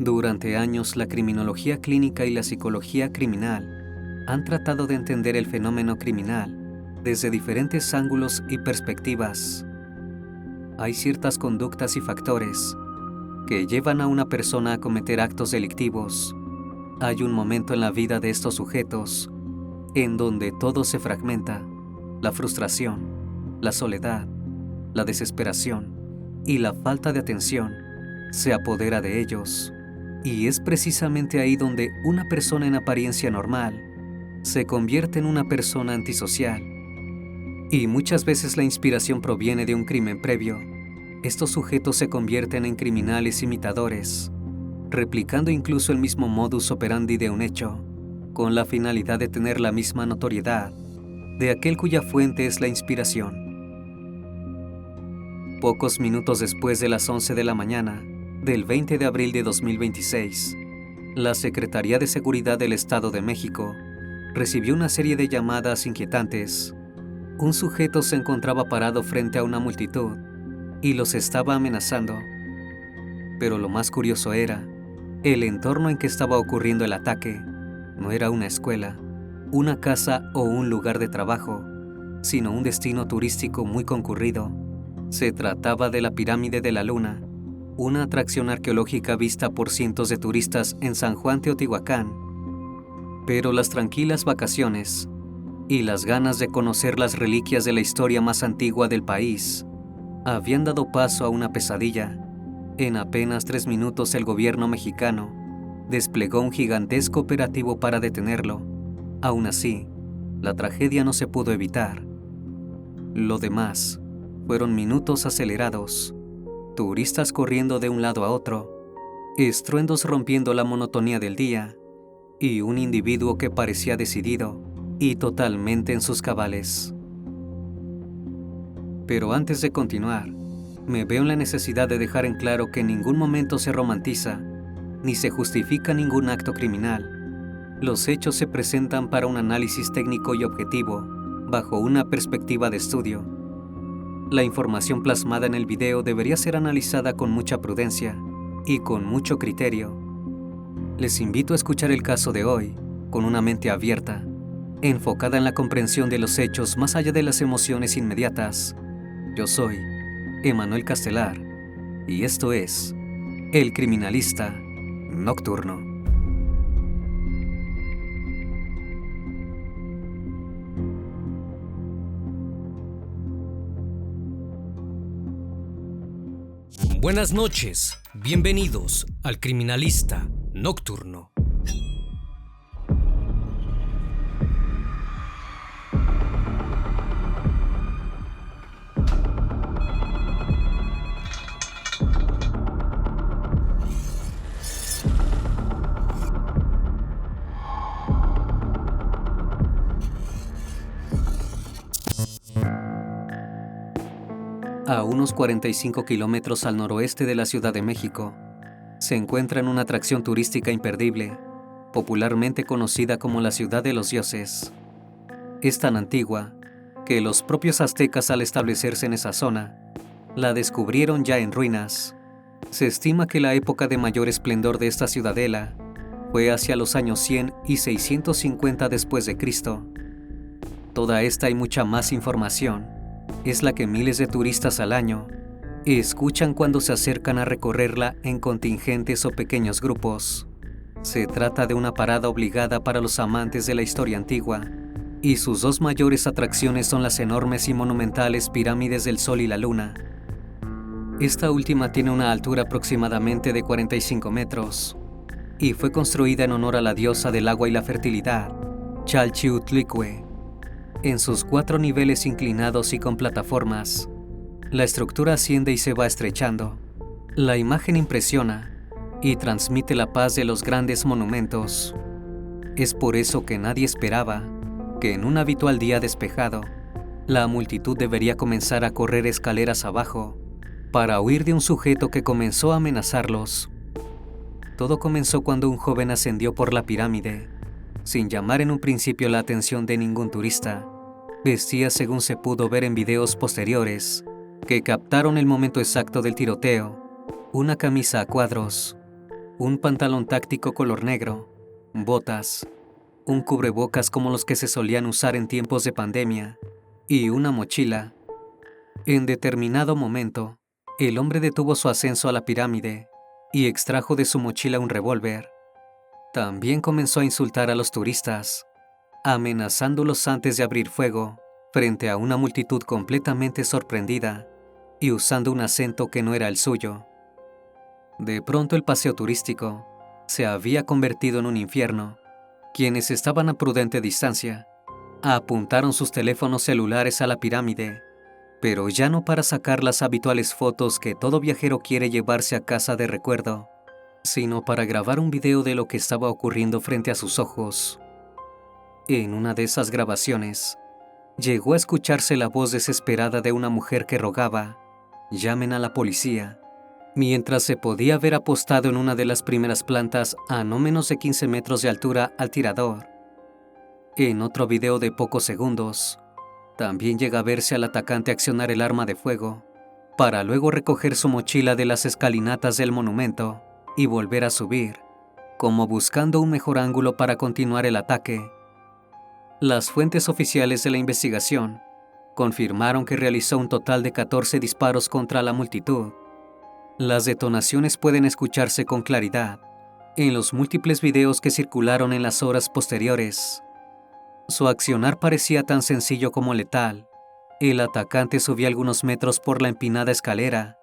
Durante años, la criminología clínica y la psicología criminal han tratado de entender el fenómeno criminal desde diferentes ángulos y perspectivas. Hay ciertas conductas y factores que llevan a una persona a cometer actos delictivos. Hay un momento en la vida de estos sujetos en donde todo se fragmenta: la frustración, la soledad, la desesperación y la falta de atención se apodera de ellos. Y es precisamente ahí donde una persona en apariencia normal se convierte en una persona antisocial. Y muchas veces la inspiración proviene de un crimen previo. Estos sujetos se convierten en criminales imitadores, replicando incluso el mismo modus operandi de un hecho, con la finalidad de tener la misma notoriedad de aquel cuya fuente es la inspiración. Pocos minutos después de las 11 de la mañana del 20 de abril de 2026, la Secretaría de Seguridad del Estado de México recibió una serie de llamadas inquietantes. Un sujeto se encontraba parado frente a una multitud y los estaba amenazando. Pero lo más curioso era el entorno en que estaba ocurriendo el ataque. No era una escuela, una casa o un lugar de trabajo, sino un destino turístico muy concurrido. Se trataba de la Pirámide de la Luna, una atracción arqueológica vista por cientos de turistas en San Juan Teotihuacán. Pero las tranquilas vacaciones y las ganas de conocer las reliquias de la historia más antigua del país habían dado paso a una pesadilla. En apenas 3 minutos el gobierno mexicano desplegó un gigantesco operativo para detenerlo. Aún así, la tragedia no se pudo evitar. Lo demás fueron minutos acelerados, turistas corriendo de un lado a otro, estruendos rompiendo la monotonía del día y un individuo que parecía decidido y totalmente en sus cabales. Pero antes de continuar, me veo en la necesidad de dejar en claro que en ningún momento se romantiza ni se justifica ningún acto criminal. Los hechos se presentan para un análisis técnico y objetivo, bajo una perspectiva de estudio. La información plasmada en el video debería ser analizada con mucha prudencia y con mucho criterio. Les invito a escuchar el caso de hoy con una mente abierta, enfocada en la comprensión de los hechos más allá de las emociones inmediatas. Yo soy Emanuel Castelar y esto es El Criminalista Nocturno. Buenas noches, bienvenidos al Criminalista Nocturno. A unos 45 kilómetros al noroeste de la Ciudad de México, se encuentra en una atracción turística imperdible, popularmente conocida como la Ciudad de los Dioses. Es tan antigua que los propios aztecas, al establecerse en esa zona, la descubrieron ya en ruinas. Se estima que la época de mayor esplendor de esta ciudadela fue hacia los años 100 y 650 después de Cristo. Toda esta y mucha más información es la que miles de turistas al año escuchan cuando se acercan a recorrerla en contingentes o pequeños grupos. Se trata de una parada obligada para los amantes de la historia antigua, y sus dos mayores atracciones son las enormes y monumentales pirámides del Sol y la Luna. Esta última tiene una altura aproximadamente de 45 metros y fue construida en honor a la diosa del agua y la fertilidad, Chalchiuhtlicue. En sus 4 niveles inclinados y con plataformas, la estructura asciende y se va estrechando. La imagen impresiona y transmite la paz de los grandes monumentos. Es por eso que nadie esperaba que en un habitual día despejado, la multitud debería comenzar a correr escaleras abajo para huir de un sujeto que comenzó a amenazarlos. Todo comenzó cuando un joven ascendió por la pirámide, sin llamar en un principio la atención de ningún turista. Vestía, según se pudo ver en videos posteriores, que captaron el momento exacto del tiroteo, una camisa a cuadros, un pantalón táctico color negro, botas, un cubrebocas como los que se solían usar en tiempos de pandemia y una mochila. En determinado momento, el hombre detuvo su ascenso a la pirámide y extrajo de su mochila un revólver. También comenzó a insultar a los turistas, amenazándolos antes de abrir fuego frente a una multitud completamente sorprendida y usando un acento que no era el suyo. De pronto el paseo turístico se había convertido en un infierno. Quienes estaban a prudente distancia apuntaron sus teléfonos celulares a la pirámide, pero ya no para sacar las habituales fotos que todo viajero quiere llevarse a casa de recuerdo, sino para grabar un video de lo que estaba ocurriendo frente a sus ojos. En una de esas grabaciones, llegó a escucharse la voz desesperada de una mujer que rogaba: «Llamen a la policía», mientras se podía ver apostado en una de las primeras plantas a no menos de 15 metros de altura al tirador. En otro video de pocos segundos, también llega a verse al atacante accionar el arma de fuego, para luego recoger su mochila de las escalinatas del monumento y volver a subir, como buscando un mejor ángulo para continuar el ataque. Las fuentes oficiales de la investigación confirmaron que realizó un total de 14 disparos contra la multitud. Las detonaciones pueden escucharse con claridad en los múltiples videos que circularon en las horas posteriores. Su accionar parecía tan sencillo como letal. El atacante subía algunos metros por la empinada escalera,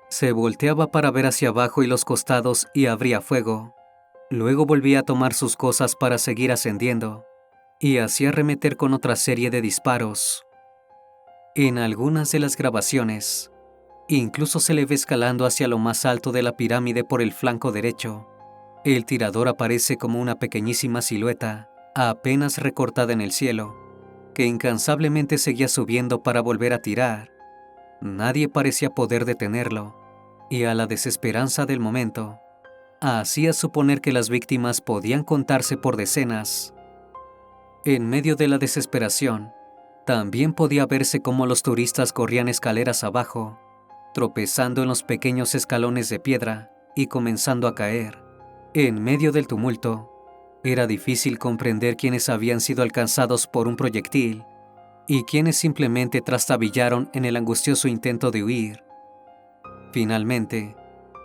se volteaba para ver hacia abajo y los costados y abría fuego. Luego volvía a tomar sus cosas para seguir ascendiendo y así arremeter con otra serie de disparos. En algunas de las grabaciones, incluso se le ve escalando hacia lo más alto de la pirámide por el flanco derecho. El tirador aparece como una pequeñísima silueta, apenas recortada en el cielo, que incansablemente seguía subiendo para volver a tirar. Nadie parecía poder detenerlo, y a la desesperanza del momento, hacía suponer que las víctimas podían contarse por decenas. En medio de la desesperación, también podía verse cómo los turistas corrían escaleras abajo, tropezando en los pequeños escalones de piedra y comenzando a caer. En medio del tumulto, era difícil comprender quiénes habían sido alcanzados por un proyectil y quiénes simplemente trastabillaron en el angustioso intento de huir. Finalmente,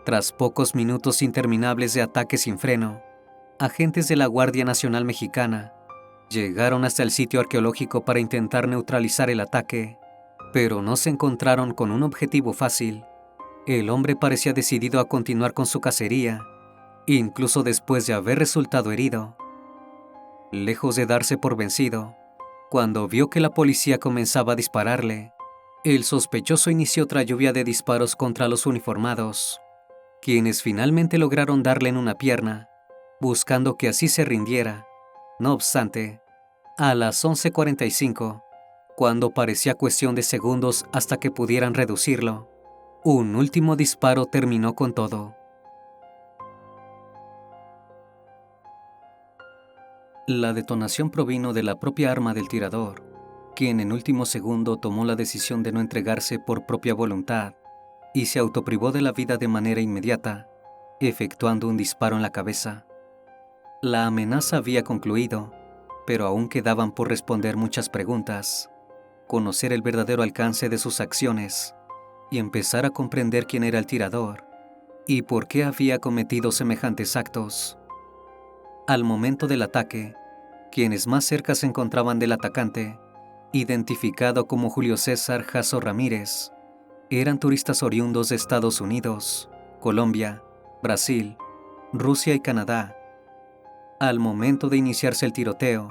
tras pocos minutos interminables de ataques sin freno, agentes de la Guardia Nacional Mexicana llegaron hasta el sitio arqueológico para intentar neutralizar el ataque, pero no se encontraron con un objetivo fácil. El hombre parecía decidido a continuar con su cacería, incluso después de haber resultado herido. Lejos de darse por vencido, cuando vio que la policía comenzaba a dispararle, el sospechoso inició otra lluvia de disparos contra los uniformados, quienes finalmente lograron darle en una pierna, buscando que así se rindiera. No obstante, a las 11:45, cuando parecía cuestión de segundos hasta que pudieran reducirlo, un último disparo terminó con todo. La detonación provino de la propia arma del tirador, quien en último segundo tomó la decisión de no entregarse por propia voluntad y se autoprivó de la vida de manera inmediata, efectuando un disparo en la cabeza. La amenaza había concluido, pero aún quedaban por responder muchas preguntas, conocer el verdadero alcance de sus acciones y empezar a comprender quién era el tirador y por qué había cometido semejantes actos. Al momento del ataque, quienes más cerca se encontraban del atacante, identificado como Julio César Jasso Ramírez, eran turistas oriundos de Estados Unidos, Colombia, Brasil, Rusia y Canadá. Al momento de iniciarse el tiroteo,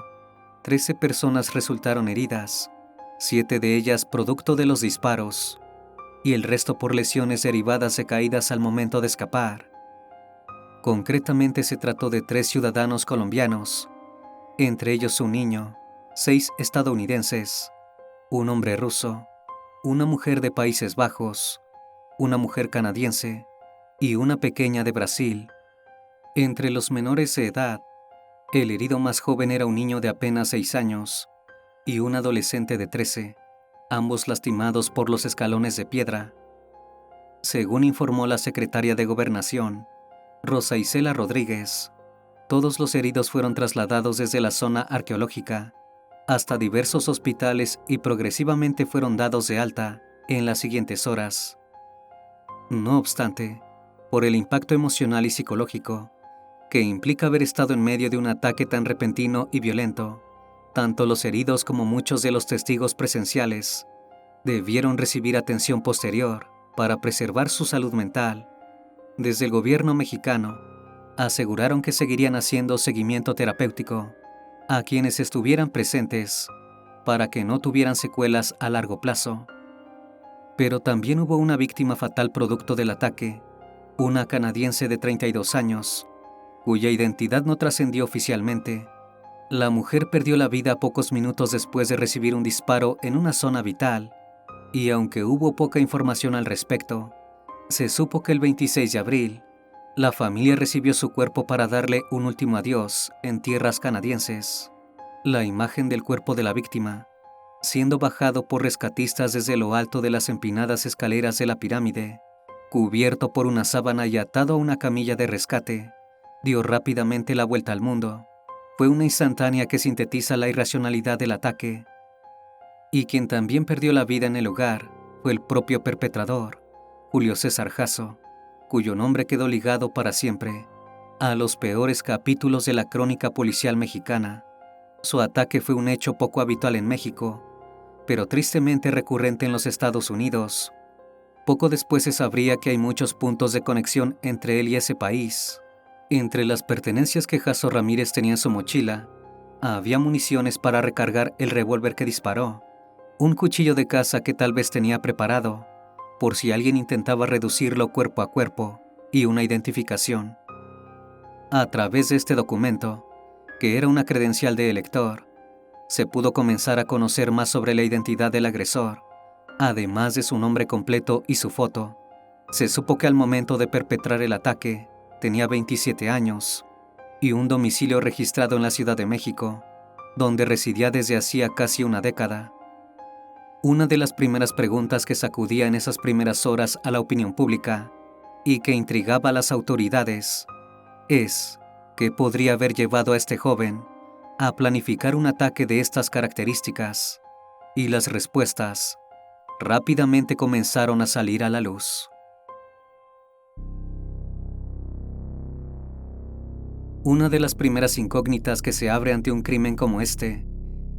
13 personas resultaron heridas, 7 de ellas producto de los disparos, y el resto por lesiones derivadas de caídas al momento de escapar. Concretamente se trató de 3 ciudadanos colombianos, entre ellos un niño, 6 estadounidenses, un hombre ruso, una mujer de Países Bajos, una mujer canadiense y una pequeña de Brasil. Entre los menores de edad, el herido más joven era un niño de apenas 6 años y un adolescente de 13, ambos lastimados por los escalones de piedra. Según informó la secretaria de Gobernación, Rosa Isela Rodríguez. Todos los heridos fueron trasladados desde la zona arqueológica hasta diversos hospitales y progresivamente fueron dados de alta en las siguientes horas. No obstante, por el impacto emocional y psicológico que implica haber estado en medio de un ataque tan repentino y violento, tanto los heridos como muchos de los testigos presenciales debieron recibir atención posterior para preservar su salud mental. Desde el gobierno mexicano, aseguraron que seguirían haciendo seguimiento terapéutico a quienes estuvieran presentes para que no tuvieran secuelas a largo plazo. Pero también hubo una víctima fatal producto del ataque, una canadiense de 32 años, cuya identidad no trascendió oficialmente. La mujer perdió la vida pocos minutos después de recibir un disparo en una zona vital, y aunque hubo poca información al respecto, se supo que el 26 de abril, la familia recibió su cuerpo para darle un último adiós en tierras canadienses. La imagen del cuerpo de la víctima, siendo bajado por rescatistas desde lo alto de las empinadas escaleras de la pirámide, cubierto por una sábana y atado a una camilla de rescate, dio rápidamente la vuelta al mundo. Fue una instantánea que sintetiza la irracionalidad del ataque. Y quien también perdió la vida en el lugar fue el propio perpetrador, Julio César Jasso, cuyo nombre quedó ligado para siempre a los peores capítulos de la crónica policial mexicana. Su ataque fue un hecho poco habitual en México, pero tristemente recurrente en los Estados Unidos. Poco después se sabría que hay muchos puntos de conexión entre él y ese país. Entre las pertenencias que Jasso Ramírez tenía en su mochila, había municiones para recargar el revólver que disparó, un cuchillo de caza que tal vez tenía preparado, por si alguien intentaba reducirlo cuerpo a cuerpo, y una identificación. A través de este documento, que era una credencial de elector, se pudo comenzar a conocer más sobre la identidad del agresor. Además de su nombre completo y su foto, se supo que al momento de perpetrar el ataque tenía 27 años y un domicilio registrado en la Ciudad de México, donde residía desde hacía casi una década. Una de las primeras preguntas que sacudía en esas primeras horas a la opinión pública y que intrigaba a las autoridades es ¿qué podría haber llevado a este joven a planificar un ataque de estas características? Y las respuestas rápidamente comenzaron a salir a la luz. Una de las primeras incógnitas que se abre ante un crimen como este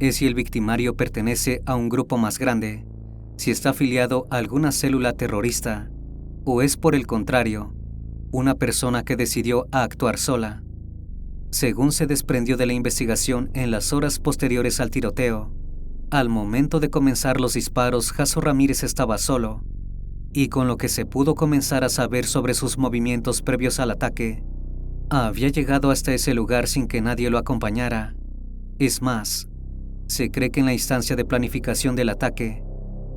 es si el victimario pertenece a un grupo más grande, si está afiliado a alguna célula terrorista, o es por el contrario, una persona que decidió actuar sola. Según se desprendió de la investigación en las horas posteriores al tiroteo, al momento de comenzar los disparos, Jasso Ramírez estaba solo, y con lo que se pudo comenzar a saber sobre sus movimientos previos al ataque, había llegado hasta ese lugar sin que nadie lo acompañara. Es más, se cree que en la instancia de planificación del ataque,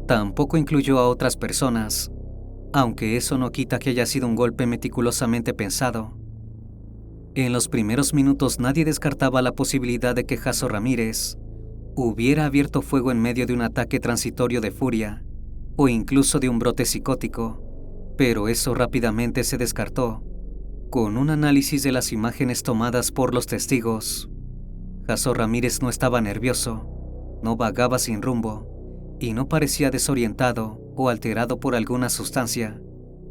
tampoco incluyó a otras personas, aunque eso no quita que haya sido un golpe meticulosamente pensado. En los primeros minutos nadie descartaba la posibilidad de que Jasso Ramírez hubiera abierto fuego en medio de un ataque transitorio de furia, o incluso de un brote psicótico, pero eso rápidamente se descartó. Con un análisis de las imágenes tomadas por los testigos, Jasso Ramírez no estaba nervioso, no vagaba sin rumbo, y no parecía desorientado o alterado por alguna sustancia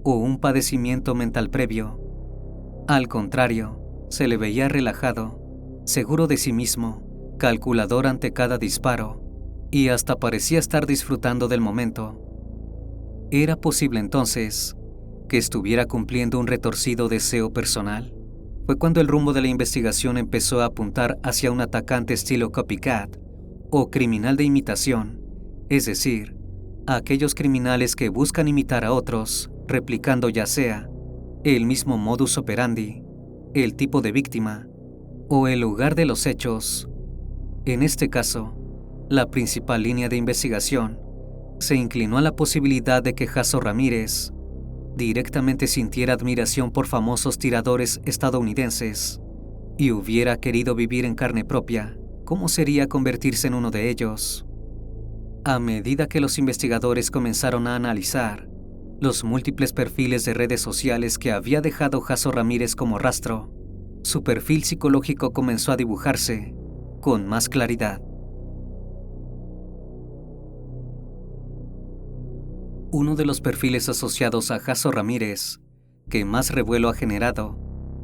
o un padecimiento mental previo. Al contrario, se le veía relajado, seguro de sí mismo, calculador ante cada disparo, y hasta parecía estar disfrutando del momento. ¿Era posible entonces que estuviera cumpliendo un retorcido deseo personal? Fue cuando el rumbo de la investigación empezó a apuntar hacia un atacante estilo copycat o criminal de imitación, es decir, a aquellos criminales que buscan imitar a otros, replicando ya sea el mismo modus operandi, el tipo de víctima o el lugar de los hechos. En este caso, la principal línea de investigación se inclinó a la posibilidad de que Jasso Ramírez directamente sintiera admiración por famosos tiradores estadounidenses y hubiera querido vivir en carne propia cómo sería convertirse en uno de ellos. A medida que los investigadores comenzaron a analizar los múltiples perfiles de redes sociales que había dejado Jasso Ramírez como rastro, su perfil psicológico comenzó a dibujarse con más claridad. Uno de los perfiles asociados a Jasso Ramírez que más revuelo ha generado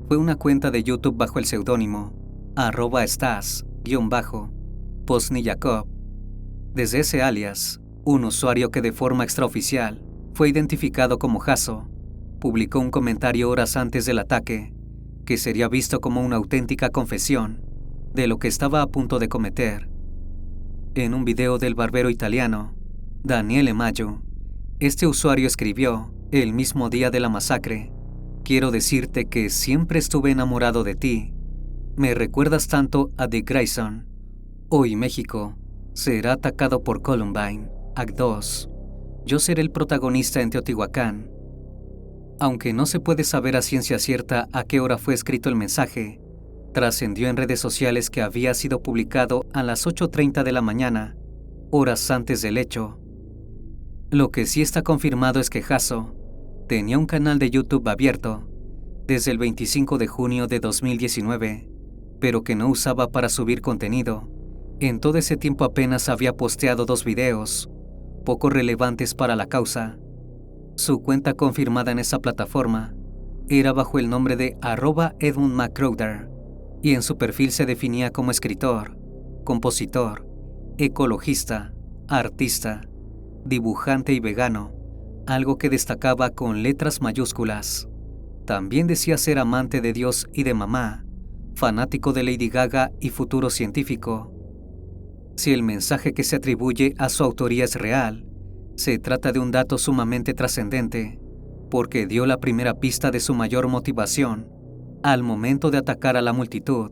fue una cuenta de YouTube bajo el seudónimo @stas_Posniyakov. Desde ese alias, un usuario que de forma extraoficial fue identificado como Jasso publicó un comentario horas antes del ataque que sería visto como una auténtica confesión de lo que estaba a punto de cometer. En un video del barbero italiano, Daniele Maggio, este usuario escribió, el mismo día de la masacre: quiero decirte que siempre estuve enamorado de ti. Me recuerdas tanto a Dick Grayson. Hoy México será atacado por Columbine, Act 2. Yo seré el protagonista en Teotihuacán. Aunque no se puede saber a ciencia cierta a qué hora fue escrito el mensaje, trascendió en redes sociales que había sido publicado a las 8:30 de la mañana, horas antes del hecho. Lo que sí está confirmado es que Jasso tenía un canal de YouTube abierto desde el 25 de junio de 2019, pero que no usaba para subir contenido. En todo ese tiempo apenas había posteado 2 videos, poco relevantes para la causa. Su cuenta confirmada en esa plataforma era bajo el nombre de @EdmundMcCrowder y en su perfil se definía como escritor, compositor, ecologista, artista, dibujante y vegano, algo que destacaba con letras mayúsculas. También decía ser amante de Dios y de mamá, fanático de Lady Gaga y futuro científico. Si el mensaje que se atribuye a su autoría es real, se trata de un dato sumamente trascendente, porque dio la primera pista de su mayor motivación al momento de atacar a la multitud,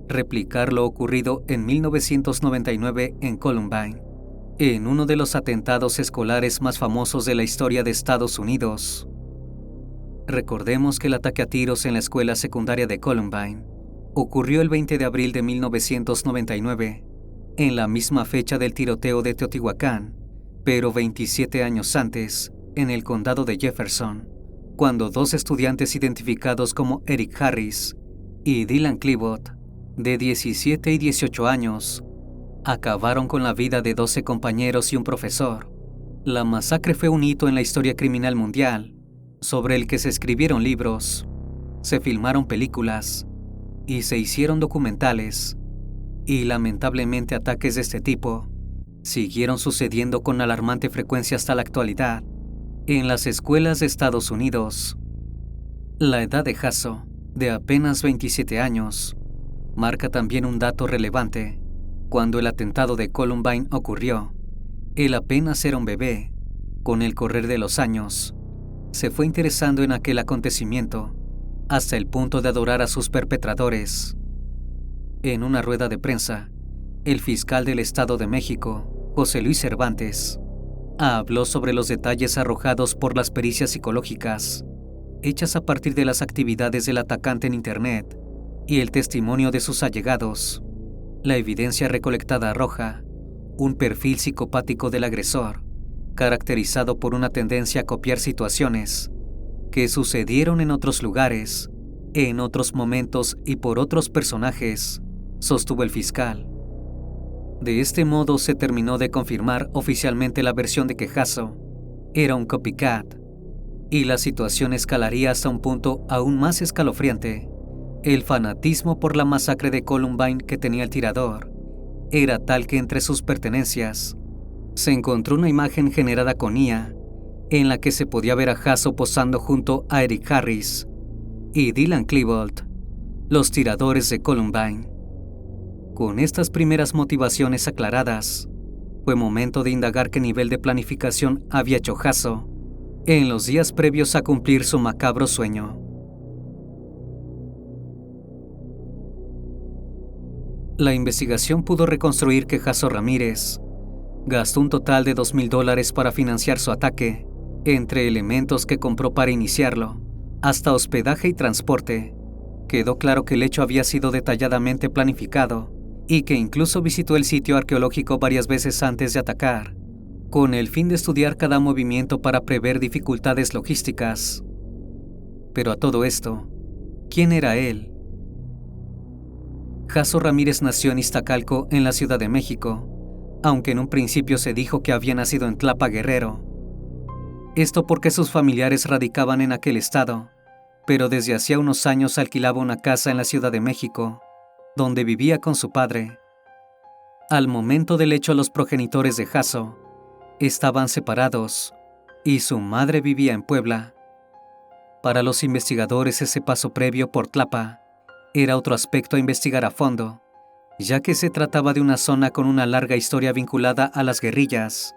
replicar lo ocurrido en 1999 en Columbine, en uno de los atentados escolares más famosos de la historia de Estados Unidos. Recordemos que el ataque a tiros en la escuela secundaria de Columbine ocurrió el 20 de abril de 1999, en la misma fecha del tiroteo de Teotihuacán, pero 27 años antes, en el condado de Jefferson, cuando 2 estudiantes identificados como Eric Harris y Dylan Klebold, de 17 y 18 años, acabaron con la vida de 12 compañeros y un profesor. La masacre fue un hito en la historia criminal mundial, sobre el que se escribieron libros, se filmaron películas y se hicieron documentales, y lamentablemente ataques de este tipo siguieron sucediendo con alarmante frecuencia hasta la actualidad en las escuelas de Estados Unidos. La edad de Jasso, de apenas 27 años, marca también un dato relevante. Cuando el atentado de Columbine ocurrió, él apenas era un bebé. Con el correr de los años, se fue interesando en aquel acontecimiento, hasta el punto de adorar a sus perpetradores. En una rueda de prensa, el fiscal del Estado de México, José Luis Cervantes, habló sobre los detalles arrojados por las pericias psicológicas, hechas a partir de las actividades del atacante en Internet y el testimonio de sus allegados. La evidencia recolectada arroja un perfil psicopático del agresor, caracterizado por una tendencia a copiar situaciones que sucedieron en otros lugares, en otros momentos y por otros personajes, sostuvo el fiscal. De este modo se terminó de confirmar oficialmente la versión de que Jasso era un copycat, y la situación escalaría hasta un punto aún más escalofriante. El fanatismo por la masacre de Columbine que tenía el tirador era tal que entre sus pertenencias se encontró una imagen generada con IA en la que se podía ver a Jasso posando junto a Eric Harris y Dylan Klebold, los tiradores de Columbine. Con estas primeras motivaciones aclaradas, fue momento de indagar qué nivel de planificación había hecho Jasso en los días previos a cumplir su macabro sueño. La investigación pudo reconstruir que Jasso Ramírez gastó un total de $2,000 para financiar su ataque, entre elementos que compró para iniciarlo, hasta hospedaje y transporte. Quedó claro que el hecho había sido detalladamente planificado y que incluso visitó el sitio arqueológico varias veces antes de atacar, con el fin de estudiar cada movimiento para prever dificultades logísticas. Pero a todo esto, ¿quién era él? Jaso Ramírez nació en Iztacalco, en la Ciudad de México, aunque en un principio se dijo que había nacido en Tlapa, Guerrero. Esto porque sus familiares radicaban en aquel estado, pero desde hacía unos años alquilaba una casa en la Ciudad de México, donde vivía con su padre. Al momento del hecho, los progenitores de Jaso estaban separados y su madre vivía en Puebla. Para los investigadores, ese paso previo por Tlapa era otro aspecto a investigar a fondo, ya que se trataba de una zona con una larga historia vinculada a las guerrillas,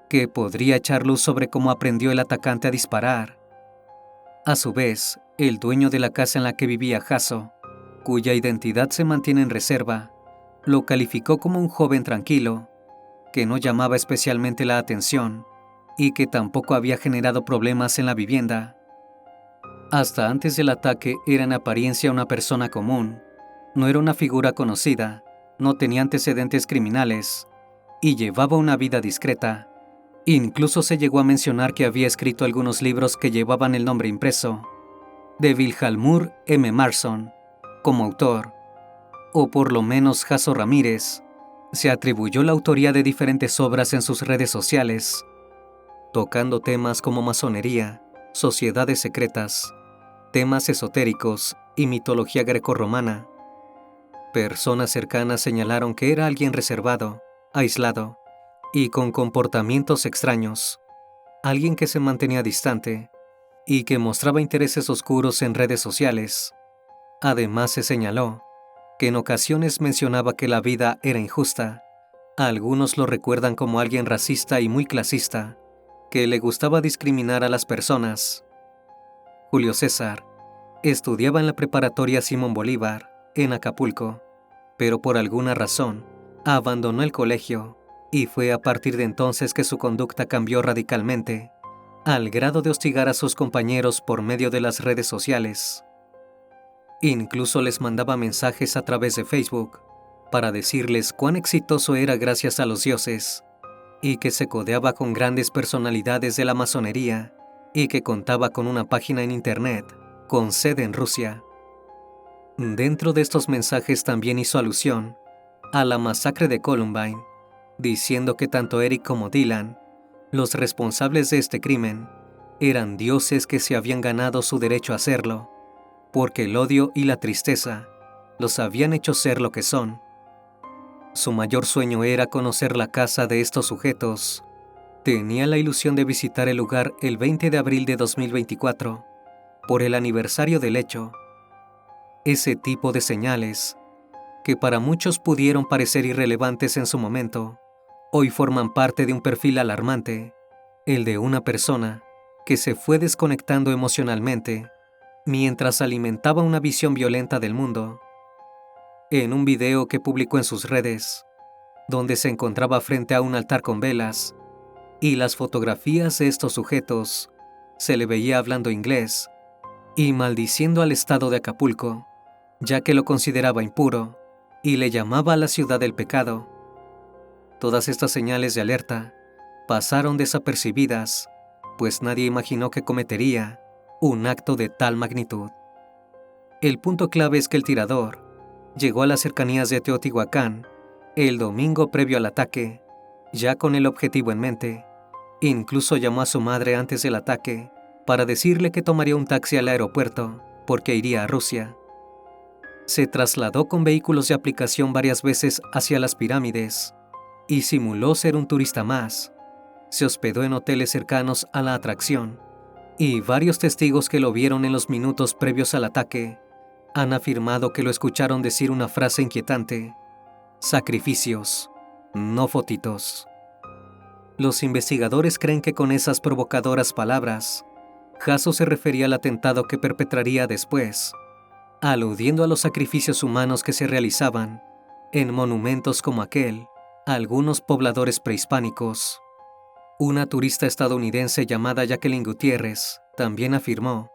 que podría echar luz sobre cómo aprendió el atacante a disparar. A su vez, el dueño de la casa en la que vivía Jaso, cuya identidad se mantiene en reserva, lo calificó como un joven tranquilo, que no llamaba especialmente la atención y que tampoco había generado problemas en la vivienda. Hasta antes del ataque era en apariencia una persona común, no era una figura conocida, no tenía antecedentes criminales y llevaba una vida discreta. Incluso se llegó a mencionar que había escrito algunos libros que llevaban el nombre impreso de Vilhjalmur M. Marston como autor, o por lo menos Jaso Ramírez se atribuyó la autoría de diferentes obras en sus redes sociales, tocando temas como masonería, sociedades secretas, temas esotéricos y mitología grecorromana. Personas cercanas señalaron que era alguien reservado, aislado y con comportamientos extraños, alguien que se mantenía distante y que mostraba intereses oscuros en redes sociales. Además, se señaló que en ocasiones mencionaba que la vida era injusta. Algunos lo recuerdan como alguien racista y muy clasista, que le gustaba discriminar a las personas. Julio César estudiaba en la preparatoria Simón Bolívar, en Acapulco, pero por alguna razón abandonó el colegio y fue a partir de entonces que su conducta cambió radicalmente, al grado de hostigar a sus compañeros por medio de las redes sociales. Incluso les mandaba mensajes a través de Facebook para decirles cuán exitoso era gracias a los dioses y que se codeaba con grandes personalidades de la masonería y que contaba con una página en internet con sede en Rusia. Dentro de estos mensajes también hizo alusión a la masacre de Columbine, diciendo que tanto Eric como Dylan, los responsables de este crimen, eran dioses que se habían ganado su derecho a hacerlo, porque el odio y la tristeza los habían hecho ser lo que son. Su mayor sueño era conocer la casa de estos sujetos. Tenía la ilusión de visitar el lugar el 20 de abril de 2024, por el aniversario del hecho. Ese tipo de señales, que para muchos pudieron parecer irrelevantes en su momento, hoy forman parte de un perfil alarmante, el de una persona que se fue desconectando emocionalmente mientras alimentaba una visión violenta del mundo. En un video que publicó en sus redes, donde se encontraba frente a un altar con velas, y las fotografías de estos sujetos, se le veía hablando inglés y maldiciendo al estado de Acapulco, ya que lo consideraba impuro y le llamaba a la ciudad del pecado. Todas estas señales de alerta pasaron desapercibidas, pues nadie imaginó que cometería un acto de tal magnitud. El punto clave es que el tirador llegó a las cercanías de Teotihuacán el domingo previo al ataque, ya con el objetivo en mente. Incluso llamó a su madre antes del ataque para decirle que tomaría un taxi al aeropuerto porque iría a Rusia. Se trasladó con vehículos de aplicación varias veces hacia las pirámides y simuló ser un turista más. Se hospedó en hoteles cercanos a la atracción y varios testigos que lo vieron en los minutos previos al ataque han afirmado que lo escucharon decir una frase inquietante: sacrificios, no fotitos. Los investigadores creen que con esas provocadoras palabras, Jaso se refería al atentado que perpetraría después, aludiendo a los sacrificios humanos que se realizaban en monumentos como aquel a algunos pobladores prehispánicos. Una turista estadounidense llamada Jacqueline Gutiérrez también afirmó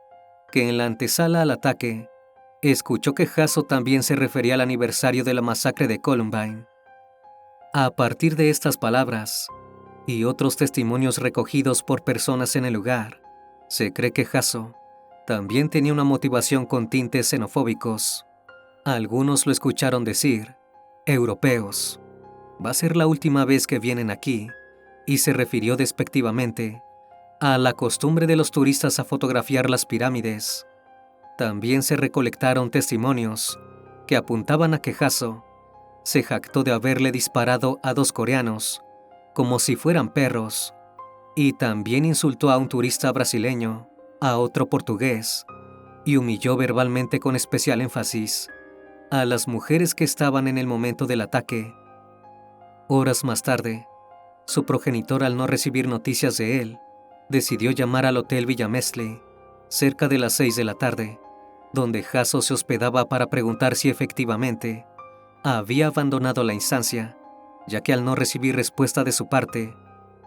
que en la antesala al ataque escuchó que Jaso también se refería al aniversario de la masacre de Columbine. A partir de estas palabras, y otros testimonios recogidos por personas en el lugar, se cree que Hasso también tenía una motivación con tintes xenofóbicos. Algunos lo escucharon decir: «Europeos, va a ser la última vez que vienen aquí», y se refirió despectivamente a la costumbre de los turistas a fotografiar las pirámides. También se recolectaron testimonios que apuntaban a que Hasso se jactó de haberle disparado a 2 coreanos como si fueran perros, y también insultó a un turista brasileño, a otro portugués, y humilló verbalmente con especial énfasis a las mujeres que estaban en el momento del ataque. Horas más tarde, su progenitor, al no recibir noticias de él, decidió llamar al Hotel Villa Mesle, cerca de las 6 de la tarde, donde Hasso se hospedaba, para preguntar si efectivamente había abandonado la instancia, ya que al no recibir respuesta de su parte,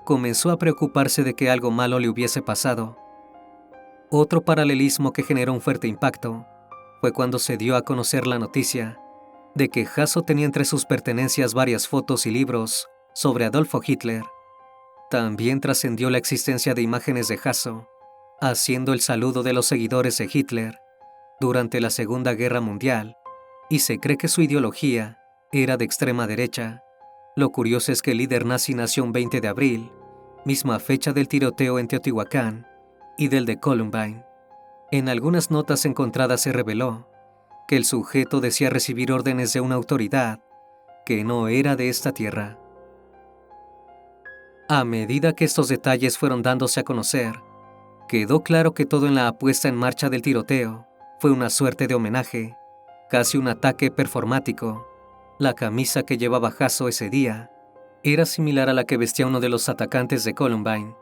comenzó a preocuparse de que algo malo le hubiese pasado. Otro paralelismo que generó un fuerte impacto fue cuando se dio a conocer la noticia de que Hasso tenía entre sus pertenencias varias fotos y libros sobre Adolfo Hitler. También trascendió la existencia de imágenes de Hasso haciendo el saludo de los seguidores de Hitler durante la Segunda Guerra Mundial, y se cree que su ideología era de extrema derecha. Lo curioso es que el líder nazi nació un 20 de abril, misma fecha del tiroteo en Teotihuacán y del de Columbine. En algunas notas encontradas se reveló que el sujeto decía recibir órdenes de una autoridad que no era de esta tierra. A medida que estos detalles fueron dándose a conocer, quedó claro que todo en la puesta en marcha del tiroteo fue una suerte de homenaje, casi un ataque performático. La camisa que llevaba Hasso ese día era similar a la que vestía uno de los atacantes de Columbine,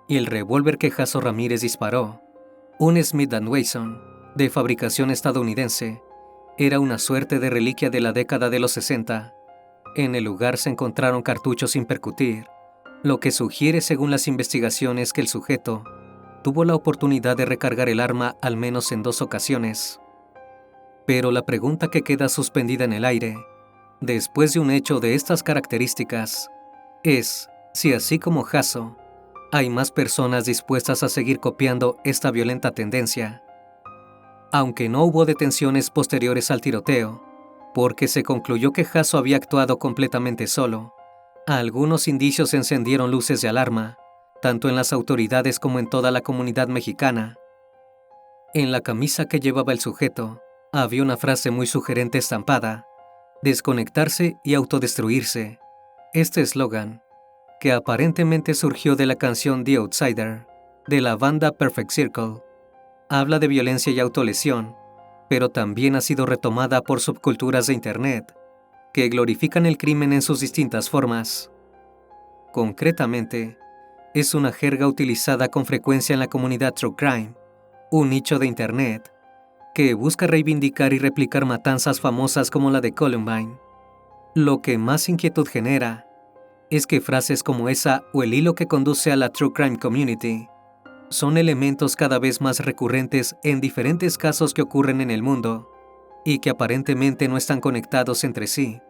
y el revólver que Hasso Ramírez disparó, un Smith & Wesson de fabricación estadounidense, era una suerte de reliquia de la década de los 60. En el lugar se encontraron cartuchos sin percutir, lo que sugiere, según las investigaciones, que el sujeto tuvo la oportunidad de recargar el arma al menos en 2 ocasiones. Pero la pregunta que queda suspendida en el aire, después de un hecho de estas características, es si, así como Hasso, hay más personas dispuestas a seguir copiando esta violenta tendencia. Aunque no hubo detenciones posteriores al tiroteo, porque se concluyó que Hasso había actuado completamente solo, algunos indicios encendieron luces de alarma, tanto en las autoridades como en toda la comunidad mexicana. En la camisa que llevaba el sujeto había una frase muy sugerente estampada: desconectarse y autodestruirse. Este eslogan, que aparentemente surgió de la canción The Outsider, de la banda Perfect Circle, habla de violencia y autolesión, pero también ha sido retomada por subculturas de Internet, que glorifican el crimen en sus distintas formas. Concretamente, es una jerga utilizada con frecuencia en la comunidad True Crime, un nicho de Internet que busca reivindicar y replicar matanzas famosas como la de Columbine. Lo que más inquietud genera es que frases como esa, o el hilo que conduce a la True Crime Community, son elementos cada vez más recurrentes en diferentes casos que ocurren en el mundo y que aparentemente no están conectados entre sí.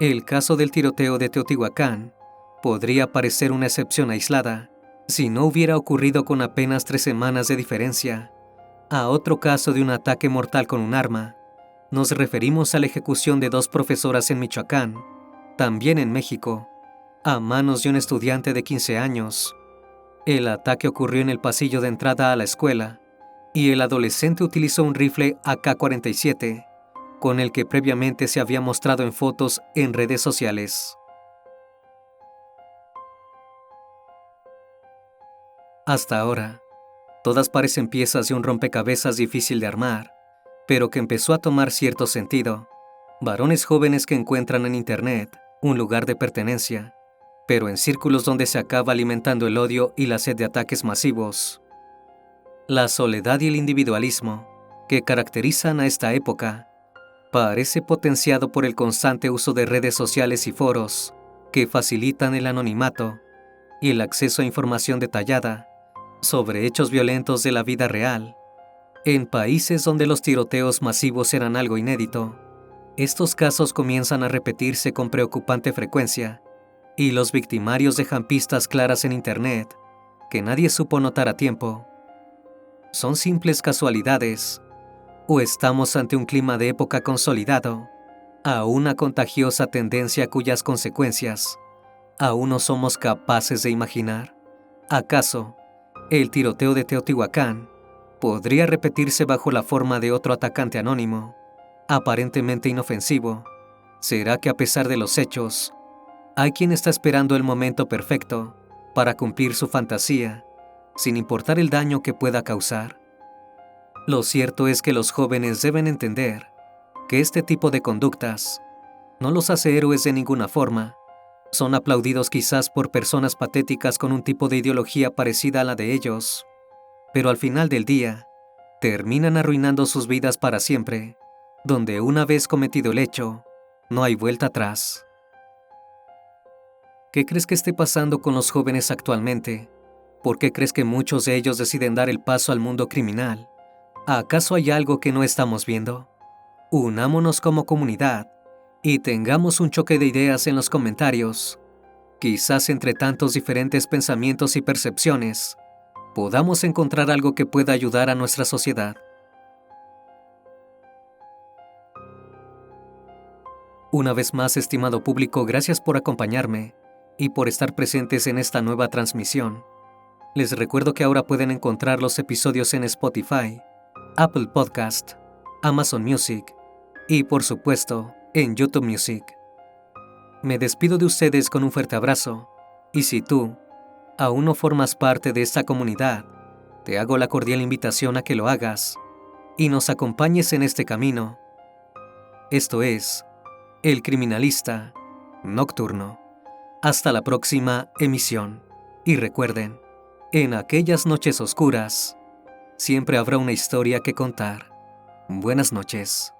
El caso del tiroteo de Teotihuacán podría parecer una excepción aislada si no hubiera ocurrido con apenas 3 semanas de diferencia a otro caso de un ataque mortal con un arma. Nos referimos a la ejecución de 2 profesoras en Michoacán, también en México, a manos de un estudiante de 15 años. El ataque ocurrió en el pasillo de entrada a la escuela, y el adolescente utilizó un rifle AK-47, con el que previamente se había mostrado en fotos en redes sociales. Hasta ahora, todas parecen piezas de un rompecabezas difícil de armar, pero que empezó a tomar cierto sentido. Varones jóvenes que encuentran en Internet un lugar de pertenencia, pero en círculos donde se acaba alimentando el odio y la sed de ataques masivos. La soledad y el individualismo que caracterizan a esta época parece potenciado por el constante uso de redes sociales y foros que facilitan el anonimato y el acceso a información detallada sobre hechos violentos de la vida real. En países donde los tiroteos masivos eran algo inédito, estos casos comienzan a repetirse con preocupante frecuencia, y los victimarios dejan pistas claras en Internet que nadie supo notar a tiempo. ¿Son simples casualidades o estamos ante un clima de época consolidado, a una contagiosa tendencia cuyas consecuencias aún no somos capaces de imaginar? ¿Acaso el tiroteo de Teotihuacán podría repetirse bajo la forma de otro atacante anónimo, aparentemente inofensivo? ¿Será que a pesar de los hechos, hay quien está esperando el momento perfecto para cumplir su fantasía, sin importar el daño que pueda causar? Lo cierto es que los jóvenes deben entender que este tipo de conductas no los hace héroes de ninguna forma. Son aplaudidos quizás por personas patéticas con un tipo de ideología parecida a la de ellos, pero al final del día, terminan arruinando sus vidas para siempre, donde una vez cometido el hecho, no hay vuelta atrás. ¿Qué crees que esté pasando con los jóvenes actualmente? ¿Por qué crees que muchos de ellos deciden dar el paso al mundo criminal? ¿Acaso hay algo que no estamos viendo? Unámonos como comunidad y tengamos un choque de ideas en los comentarios. Quizás entre tantos diferentes pensamientos y percepciones, podamos encontrar algo que pueda ayudar a nuestra sociedad. Una vez más, estimado público, gracias por acompañarme y por estar presentes en esta nueva transmisión. Les recuerdo que ahora pueden encontrar los episodios en Spotify, Apple Podcast, Amazon Music y, por supuesto, en YouTube Music. Me despido de ustedes con un fuerte abrazo, y si tú aún no formas parte de esta comunidad, te hago la cordial invitación a que lo hagas y nos acompañes en este camino. Esto es El Criminalista Nocturno. Hasta la próxima emisión. Y recuerden, en aquellas noches oscuras, siempre habrá una historia que contar. Buenas noches.